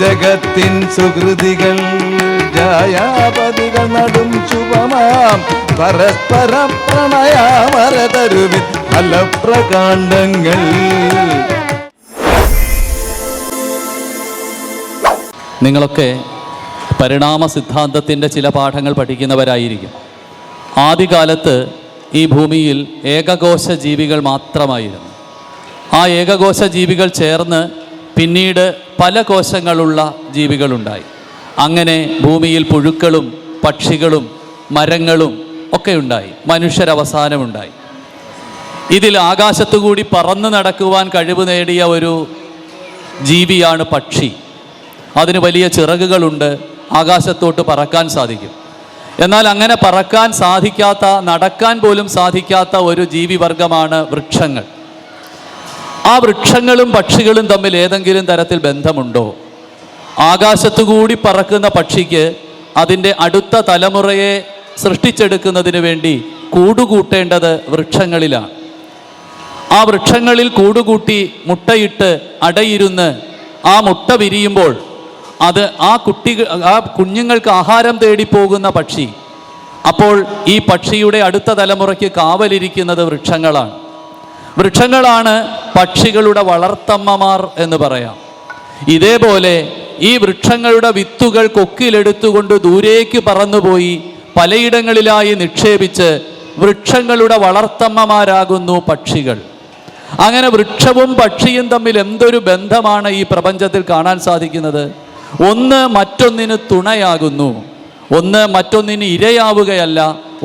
ജഗത്തിൻ സുഹൃതികൾ ജയാപതികൾ നടും ശുഭമാം പരസ്പര പ്രണയാമരതരുവിൻ ഫലപ്രകാണ്ഡങ്ങൾ. നിങ്ങളൊക്കെ പരിണാമ സിദ്ധാന്തത്തിൻ്റെ ചില പാഠങ്ങൾ പഠിക്കുന്നവരായിരിക്കും. ആദ്യകാലത്ത് ഈ ഭൂമിയിൽ ഏകകോശ ജീവികൾ മാത്രമായിരുന്നു. ആ ഏകകോശ ജീവികൾ ചേർന്ന് പിന്നീട് പല കോശങ്ങളുള്ള ജീവികളുണ്ടായി. അങ്ങനെ ഭൂമിയിൽ പുഴുക്കളും പക്ഷികളും മരങ്ങളും ഒക്കെ ഉണ്ടായി. മനുഷ്യരവസാനമുണ്ടായി. ഇതിൽ ആകാശത്തുകൂടി പറന്നു നടക്കുവാൻ കഴിവ് നേടിയ ഒരു ജീവിയാണ് പക്ഷി. അതിന് വലിയ ചിറകുകളുണ്ട്, ആകാശത്തോട്ട് പറക്കാൻ സാധിക്കും. എന്നാൽ അങ്ങനെ പറക്കാൻ സാധിക്കാത്ത, നടക്കാൻ പോലും സാധിക്കാത്ത ഒരു ജീവിവർഗമാണ് വൃക്ഷങ്ങൾ. ആ വൃക്ഷങ്ങളും പക്ഷികളും തമ്മിൽ ഏതെങ്കിലും തരത്തിൽ ബന്ധമുണ്ടോ? ആകാശത്തുകൂടി പറക്കുന്ന പക്ഷിക്ക് അതിൻ്റെ അടുത്ത തലമുറയെ സൃഷ്ടിച്ചെടുക്കുന്നതിന് വേണ്ടി കൂടുകൂട്ടേണ്ടത് വൃക്ഷങ്ങളിലാണ്. ആ വൃക്ഷങ്ങളിൽ കൂടുകൂട്ടി മുട്ടയിട്ട് അടയിരുന്ന് ആ മുട്ട വിരിയുമ്പോൾ അത് ആ കുഞ്ഞുങ്ങൾക്ക് ആഹാരം തേടി പോകുന്ന പക്ഷി. അപ്പോൾ ഈ പക്ഷിയുടെ അടുത്ത തലമുറയ്ക്ക് കാവലിരിക്കുന്നത് വൃക്ഷങ്ങളാണ്. വൃക്ഷങ്ങളാണ് പക്ഷികളുടെ വളർത്തമ്മമാർ എന്ന് പറയാം. ഇതേപോലെ ഈ വൃക്ഷങ്ങളുടെ വിത്തുകൾ കൊക്കിലെടുത്തുകൊണ്ട് ദൂരേക്ക് പറന്നുപോയി പലയിടങ്ങളിലായി നിക്ഷേപിച്ച് വൃക്ഷങ്ങളുടെ വളർത്തമ്മമാരാകുന്നു പക്ഷികൾ. അങ്ങനെ വൃക്ഷവും പക്ഷിയും തമ്മിൽ എന്തൊരു ബന്ധമാണ് ഈ പ്രപഞ്ചത്തിൽ കാണാൻ സാധിക്കുന്നത്. ഒന്ന് മറ്റൊന്നിന് തുണയാകുന്നു, ഒന്ന് മറ്റൊന്നിന് ഇരയാവുകയല്ല,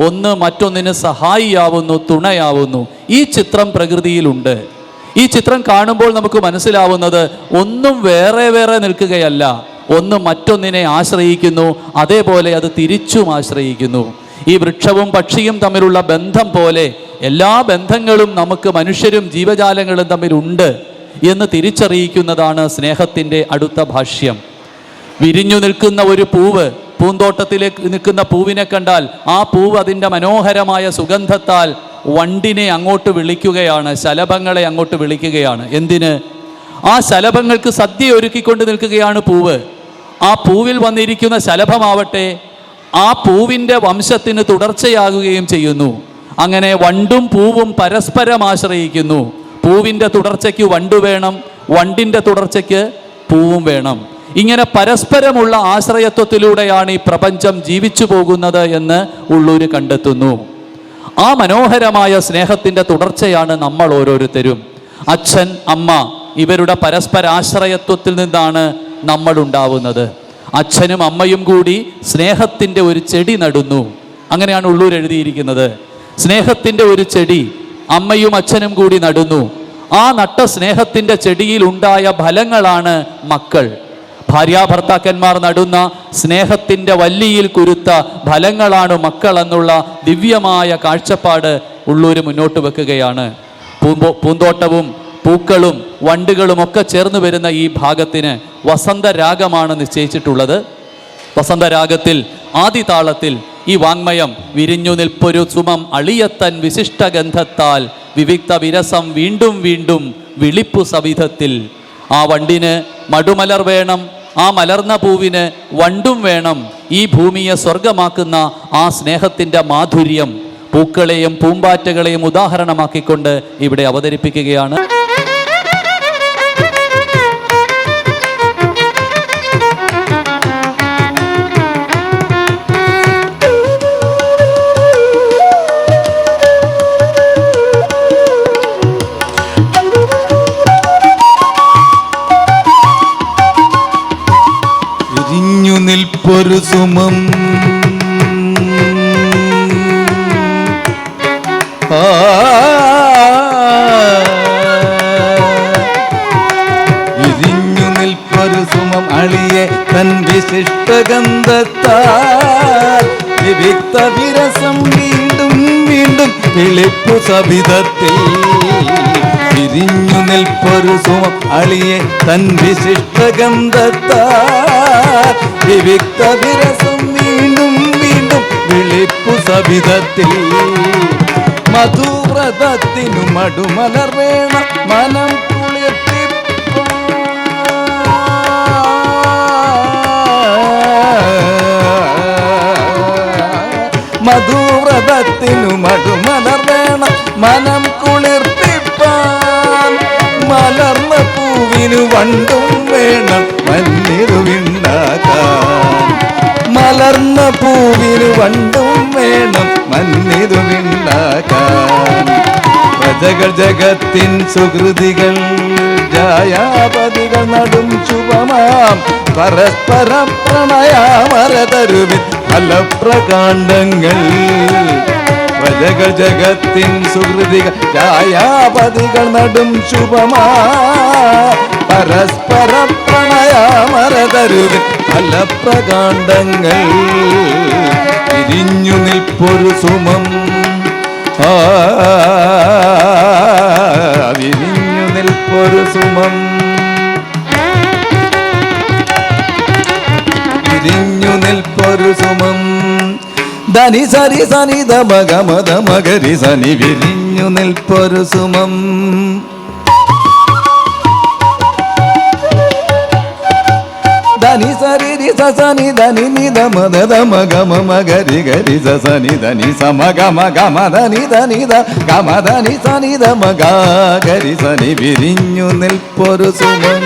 ഒന്ന് മറ്റൊന്നിന് സഹായിയാവുന്നു, തുണയാവുന്നു. ഈ ചിത്രം പ്രകൃതിയിലുണ്ട്. ഈ ചിത്രം കാണുമ്പോൾ നമുക്ക് മനസ്സിലാവുന്നത് ഒന്നും വേറെ വേറെ നിൽക്കുകയല്ല, ഒന്ന് മറ്റൊന്നിനെ ആശ്രയിക്കുന്നു, അതേപോലെ അത് തിരിച്ചും ആശ്രയിക്കുന്നു. ഈ വൃക്ഷവും പക്ഷിയും തമ്മിലുള്ള ബന്ധം പോലെ എല്ലാ ബന്ധങ്ങളും നമുക്ക് മനുഷ്യരും ജീവജാലങ്ങളും തമ്മിലുണ്ട് എന്ന് തിരിച്ചറിയിക്കുന്നതാണ് സ്നേഹത്തിൻ്റെ അടുത്ത ഭാഷ്യം. വിരിഞ്ഞു നിൽക്കുന്ന ഒരു പൂവ്, പൂന്തോട്ടത്തിലേക്ക് നിൽക്കുന്ന പൂവിനെ കണ്ടാൽ ആ പൂവ് അതിൻ്റെ മനോഹരമായ സുഗന്ധത്താൽ വണ്ടിനെ അങ്ങോട്ട് വിളിക്കുകയാണ്, ശലഭങ്ങളെ അങ്ങോട്ട് വിളിക്കുകയാണ്. എന്തിന്? ആ ശലഭങ്ങൾക്ക് സദ്യ ഒരുക്കിക്കൊണ്ട് നിൽക്കുകയാണ് പൂവ്. ആ പൂവിൽ വന്നിരിക്കുന്ന ശലഭമാവട്ടെ ആ പൂവിൻ്റെ വംശത്തിന് തുടർച്ചയാകുകയും ചെയ്യുന്നു. അങ്ങനെ വണ്ടും പൂവും പരസ്പരം ആശ്രയിക്കുന്നു. പൂവിൻ്റെ തുടർച്ചയ്ക്ക് വണ്ടു വേണം, വണ്ടിൻ്റെ തുടർച്ചയ്ക്ക് പൂവും വേണം. ഇങ്ങനെ പരസ്പരമുള്ള ആശ്രയത്വത്തിലൂടെയാണ് ഈ പ്രപഞ്ചം ജീവിച്ചു പോകുന്നത് എന്ന് ഉള്ളൂര് കണ്ടെത്തുന്നു. ആ മനോഹരമായ സ്നേഹത്തിൻ്റെ തുടർച്ചയാണ് നമ്മൾ ഓരോരുത്തരും. അച്ഛൻ, അമ്മ ഇവരുടെ പരസ്പരാശ്രയത്വത്തിൽ നിന്നാണ് നമ്മൾ ഉണ്ടാവുന്നത്. അച്ഛനും അമ്മയും കൂടി സ്നേഹത്തിൻ്റെ ഒരു ചെടി നടുന്നു. അങ്ങനെയാണ് ഉള്ളൂർ എഴുതിയിരിക്കുന്നത്. സ്നേഹത്തിൻ്റെ ഒരു ചെടി അമ്മയും അച്ഛനും കൂടി നടുന്നു. ആ നട്ട സ്നേഹത്തിൻ്റെ ചെടിയിൽ ഉണ്ടായ ഫലങ്ങളാണ് മക്കൾ. ഭാര്യാഭർത്താക്കന്മാർ നടുന്ന സ്നേഹത്തിൻ്റെ വല്ലിയിൽ കുരുത്ത ഫലങ്ങളാണ് മക്കൾ എന്നുള്ള ദിവ്യമായ കാഴ്ചപ്പാട് ഉള്ളൂര് മുന്നോട്ട് വെക്കുകയാണ്. പൂന്തോട്ടവും പൂക്കളും വണ്ടുകളും ഒക്കെ ചേർന്ന് വരുന്ന ഈ ഭാഗത്തിന് വസന്തരാഗമാണ് നിശ്ചയിച്ചിട്ടുള്ളത്. വസന്തരാഗത്തിൽ ആദിതാളത്തിൽ ഈ വാങ്മയം വിരിഞ്ഞു നിൽപ്പൊരു സുമം അളിയത്തൻ വിശിഷ്ടഗന്ധത്താൽ വിവിക്ത വിരസം വീണ്ടും വീണ്ടും വിളിപ്പു സവിധത്തിൽ. ആ വണ്ടിന് മടുമലർ വേണം, ആ മലർന്ന പൂവിന് വണ്ടും വേണം. ഈ ഭൂമിയെ സ്വർഗമാക്കുന്ന ആ സ്നേഹത്തിൻ്റെ മാധുര്യം പൂക്കളെയും പൂമ്പാറ്റകളെയും ഉദാഹരണമാക്കിക്കൊണ്ട് ഇവിടെ അവതരിപ്പിക്കുകയാണ്. നിൽപ്പൊരു സുമം വിരിഞ്ഞു നിൽപ്പൊരു സുമം അളിയെ തൻ വിശിഷ്ടഗന്ധത്താൽ വിവിക്ത വിരസം വീണ്ടും വീണ്ടും വിളിപ്പു സവിധത്തിൽ. വിരിഞ്ഞു നിൽപ്പൊരു സുമം അളിയെ തൻ വിശിഷ്ടഗന്ധത്താൽ വിവിക്ത വിരസം വീണ്ടും വീണ്ടും വിളിപ്പു സവിധത്തിൽ. മധുവ്രതത്തിനു മടുമലർ വേണം, മനം കുളിർപ്പിപ്പാൻ മനം കുളിർപ്പിപ്പാൻ മലർന്ന പൂവിനു വണ്ടും വേണം മഞ്ഞിരുവിണ്ടാക്കാൻ മലർന്ന പൂവിനു വണ്ടും വേണം മഞ്ഞിരുവിണ്ടാക്കാൻ പ്രജകൾ ജഗത്തിൻ സുഹൃതികൾ ജായാപതികൾ നടും ശുഭമാം പരസ്പര പ്രണയാമരതരുവിൻ ഫലപ്രകാണ്ഡങ്ങൾ പ്രജകൾ ജഗത്തിൻ സുഹൃതികൾ ജായാപതികൾ നടും ശുഭമാ പരസ്പര പ്രണയാമരതരുവിൻ ഫലപ്രകാണ്ഡങ്ങൾ തിരിഞ്ഞു നിൽപ്പൊരു സുമം വിരിഞ്ഞു നിൽപ്പൊരു സുമം വിരിഞ്ഞു നിൽപ്പൊരു സുമം ധനി സരി സനി ധമ ഗമ ധമ ഗരി സനി വിരിഞ്ഞു നിൽപ്പൊരു സുമം ധനി സരി രി സനി ധനി നി ധമ ധമ ഗമ മഗരി ഗരി സനി ധനി സമ ഗമ ഗമ ധനി ധനി ധ ഗമ ധനി സനി ധമ ഗരി സനി വിരിഞ്ഞു നിൽപ്പൊരു സുമം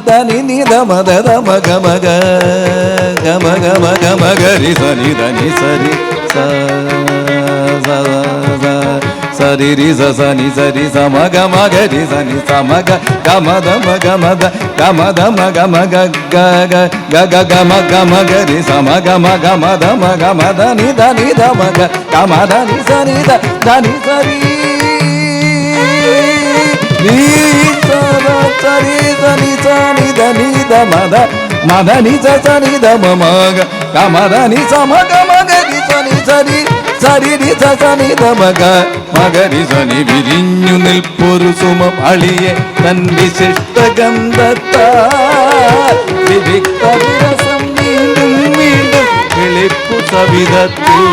ധനി നി ധമ ധമ ഗമ ഗമ ഗമ ഗമ ഗരി സനി ധനി സരി സരി രി സനി സരി സമ ഗമ ഗരി സനി സമ ഗമ ധമ ഗമ ഗമ ധമ ഗമ ഗ ഗമ ഗമ ഗരി സമ ഗമ ഗമ ധമ ഗമ ധനി ധനി ധമ ഗമ ധനി സനി ധനി സരി സരി സനി സനി ധനി ധമ മദനി സനി ധമ മഗ ഗമധനി സമ ഗമ ഗരി സനി സരി സരി രി സനി ധമ മഗരി സനി വിരിഞ്ഞു നിൽപ്പൊരു സുമം അളിയെ തൻ വിശിഷ്ട ഗന്ധത്താൽ വിവിക്ത വിരസം വീണ്ടും വീണ്ടും വിളിപ്പു സവിധത്തിൽ